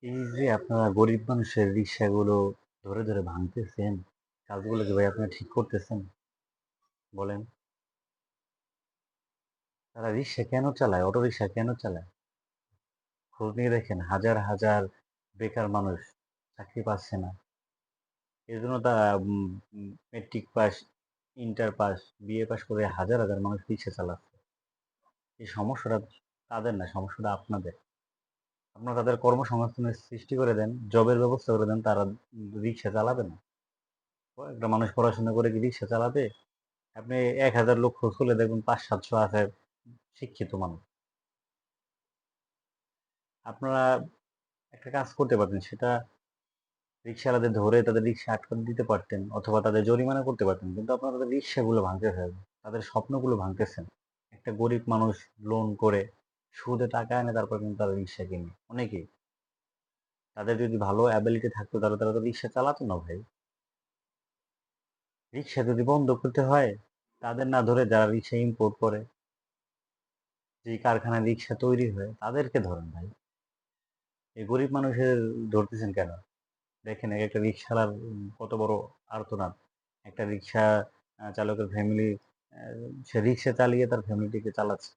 এই যে আপনারা গরিব মানুষের রিক্সাগুলো ধরে, ধরে ভাঙতেছেন, কাজগুলো কি ভাই আপনারা ঠিক করতেছেন? বলেন। তারা রিক্সা কেন চালায়? অটোরিক্সা কেন চালায়? খোঁজ নিয়ে দেখেন হাজার, হাজার বেকার মানুষ চাকরি পাচ্ছে না। এজন্য তারা matric pass, inter pass, BA pass করে হাজার, হাজার মানুষ রিক্সা চালাচ্ছে। এই সমস্যাটা তাদের না, সমস্যাটা আপনাদের। আপনারা তাদের কর্মসংস্থানের সৃষ্টি করে দেন, জবের ব্যবস্থা করে দেন, তারা রিক্সা চালাবে না। একটা মানুষ পড়াশোনা করে কি রিক্সা চালাবে? আপনি ১,০০০ লোক খোঁজ করলে দেখবেন ৫-৭০০ আছে শিক্ষিত মানুষ। আপনারা একটা কাজ করতে পারতেন, সেটা রিক্শাওয়ালাদের ধরে তাদের রিক্সা আটকে দিতে পারতেন অথবা তাদের জরিমানা করতে পারতেন। কিন্তু আপনারা তাদের রিক্সাগুলো ভাঙতেছেন, তাদের স্বপ্নগুলো ভাঙতেছেন। একটা গরিব মানুষ লোন করে সুদে টাকা এনে তারপর কিন্তু তারা রিক্সা কিনে। অনেকেই। তাদের যদি ভালো অ্যাবিলিটি থাকতো তাহলে তারা তো রিক্সা চালাতো না ভাই। রিক্সা যদি বন্ধ করতে হয়, তাদের না ধরে যারা রিক্সা ইম্পোর্ট করে, যেই কারখানায় রিক্সা তৈরি হয় তাদেরকে ধরেন ভাই। এই গরিব মানুষের ধরতেছেন কেন? দেখেন একেকটা রিক্শাওয়ালার কত বড় আর্তনাদ। একটা রিক্সা চালকের ফ্যামিলি, সে রিক্সা চালিয়ে তার ফ্যামিলিটিকে চালাচ্ছে।